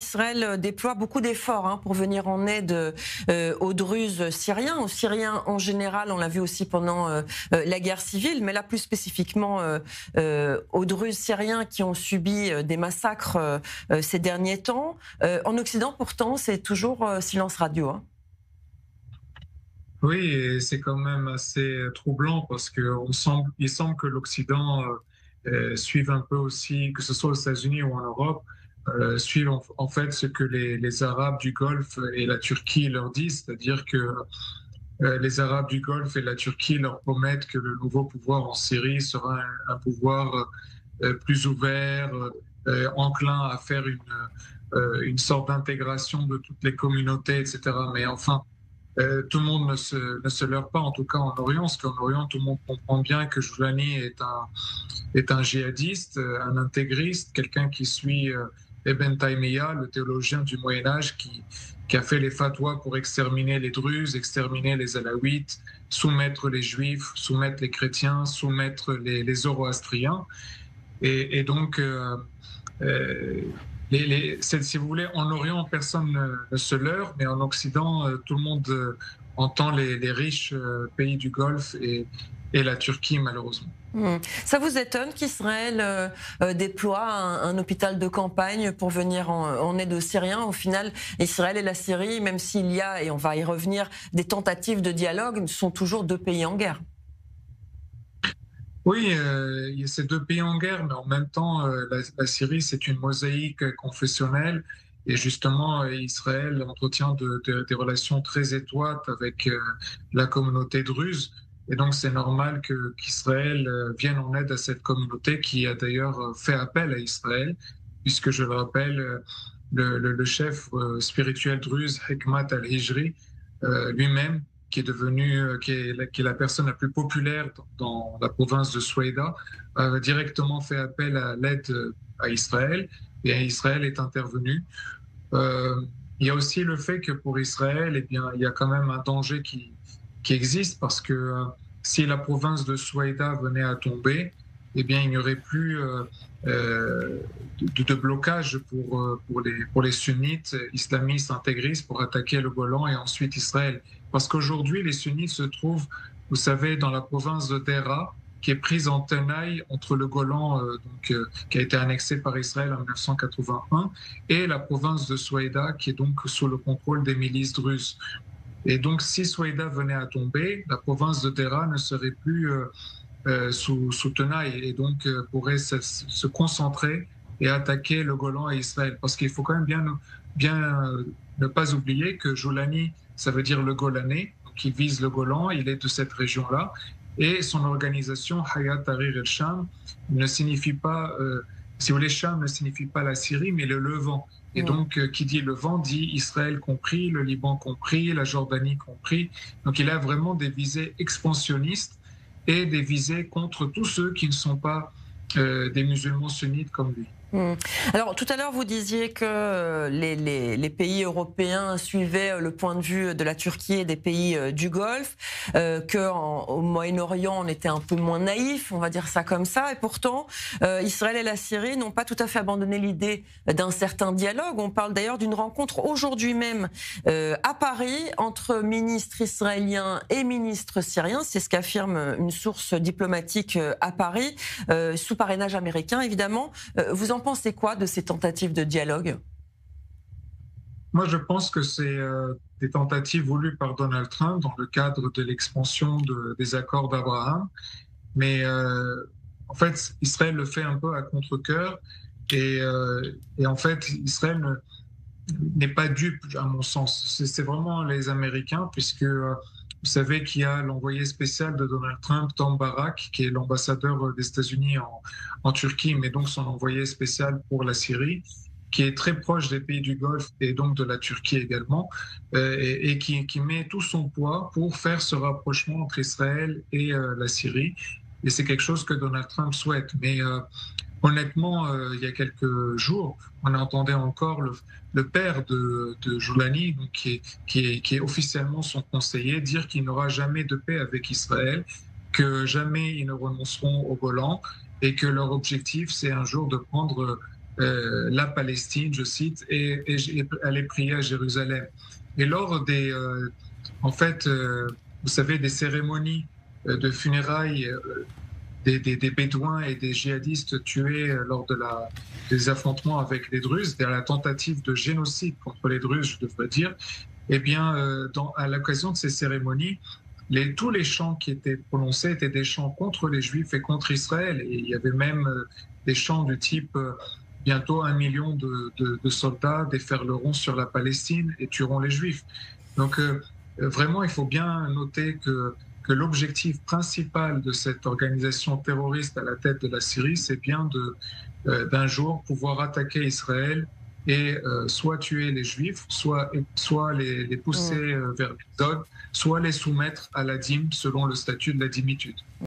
Israël déploie beaucoup d'efforts pour venir en aide aux Druzes syriens, aux Syriens en général. On l'a vu aussi pendant la guerre civile, mais là plus spécifiquement aux Druzes syriens qui ont subi des massacres ces derniers temps. En Occident, pourtant, c'est toujours silence radio. Oui, et c'est quand même assez troublant parce il semble que l'Occident suive un peu aussi, que ce soit aux États-Unis ou en Europe, suivent en fait ce que les Arabes du Golfe et la Turquie leur disent, c'est-à-dire que les Arabes du Golfe et la Turquie leur promettent que le nouveau pouvoir en Syrie sera un pouvoir plus ouvert, enclin à faire une sorte d'intégration de toutes les communautés, etc. Mais enfin, tout le monde ne se leurre pas, en tout cas en Orient, parce qu'en Orient, tout le monde comprend bien que Joulani est un djihadiste, un intégriste, quelqu'un qui suit Ibn Taymiyyah, le théologien du Moyen-Âge, qui a fait les fatwas pour exterminer les Druzes, exterminer les Alaouites, soumettre les Juifs, soumettre les chrétiens, soumettre les Zoroastriens. Et donc, euh, si vous voulez, en Orient, personne ne se leurre, mais en Occident, tout le monde entend les riches pays du Golfe et la Turquie, malheureusement. Ça vous étonne qu'Israël déploie un hôpital de campagne pour venir en aide aux Syriens? Au final, Israël et la Syrie, même s'il y a, et on va y revenir, des tentatives de dialogue, sont toujours deux pays en guerre. Oui, il y a ces deux pays en guerre, mais en même temps, la Syrie, c'est une mosaïque confessionnelle. Et justement, Israël entretient des relations très étroites avec la communauté druze. Et donc, c'est normal qu'Israël vienne en aide à cette communauté qui a d'ailleurs fait appel à Israël, puisque je le rappelle, le chef spirituel druze, Hekmat al-Hijri, lui-même, qui est la personne la plus populaire dans la province de Souaïda, a directement fait appel à l'aide à Israël et Israël est intervenu. Euh, il y a aussi le fait que pour Israël, eh bien, il y a quand même un danger qui existe parce que si la province de Souaïda venait à tomber, eh bien, il n'y aurait plus de blocage pour les sunnites islamistes intégristes pour attaquer le Golan et ensuite Israël. Parce qu'aujourd'hui, les sunnites se trouvent, vous savez, dans la province de Dera, qui est prise en tenaille entre le Golan, qui a été annexé par Israël en 1981, et la province de Souaïda, qui est donc sous le contrôle des milices druzes. Et donc, si Souaïda venait à tomber, la province de Dera ne serait plus sous tenaille et donc pourrait se concentrer et attaquer le Golan et Israël. Parce qu'il faut quand même ne pas oublier que Joulani, ça veut dire le Golanais, qui vise le Golan, il est de cette région-là. Et son organisation, Hayat Tahrir el-Sham, ne signifie pas, si vous voulez, Sham ne signifie pas la Syrie, mais le Levant. Et donc, qui dit Levant dit Israël compris, le Liban compris, la Jordanie compris. Donc, il a vraiment des visées expansionnistes et des visées contre tous ceux qui ne sont pas des musulmans sunnites comme lui. Alors tout à l'heure vous disiez que les pays européens suivaient le point de vue de la Turquie et des pays du Golfe, qu'au Moyen-Orient on était un peu moins naïf, on va dire ça comme ça, et pourtant Israël et la Syrie n'ont pas tout à fait abandonné l'idée d'un certain dialogue. On parle d'ailleurs d'une rencontre aujourd'hui même à Paris entre ministres israéliens et ministres syriens, c'est ce qu'affirme une source diplomatique à Paris, sous parrainage américain évidemment. Vous en pensez quoi de ces tentatives de dialogue? Moi, je pense que c'est des tentatives voulues par Donald Trump dans le cadre de l'expansion des accords d'Abraham. Mais en fait, Israël le fait un peu à contre-cœur. Et en fait, Israël n'est pas dupe, à mon sens. C'est vraiment les Américains, puisque vous savez qu'il y a l'envoyé spécial de Donald Trump, Tom Barak, qui est l'ambassadeur des États-Unis en Turquie, mais donc son envoyé spécial pour la Syrie, qui est très proche des pays du Golfe et donc de la Turquie également, et qui met tout son poids pour faire ce rapprochement entre Israël et la Syrie. Et c'est quelque chose que Donald Trump souhaite. Mais honnêtement, il y a quelques jours, on entendait encore le père de Joulani, donc qui est officiellement son conseiller, dire qu'il n'aura jamais de paix avec Israël, que jamais ils ne renonceront au Golan et que leur objectif, c'est un jour de prendre la Palestine, je cite, et aller prier à Jérusalem. Et lors des, en fait, vous savez, des cérémonies de funérailles des Bédouins et des djihadistes tués lors des affrontements avec les Druzes, c'est-à-dire la tentative de génocide contre les Druzes, je devrais dire, eh bien, à l'occasion de ces cérémonies, tous les chants qui étaient prononcés étaient des chants contre les Juifs et contre Israël. Et il y avait même des chants du type bientôt 1 million de soldats déferleront sur la Palestine et tueront les Juifs. Donc vraiment, il faut bien noter que l'objectif principal de cette organisation terroriste à la tête de la Syrie, c'est bien d'un jour pouvoir attaquer Israël et soit tuer les Juifs, soit les pousser vers l'exode, soit les soumettre à la dîme selon le statut de la dimitude.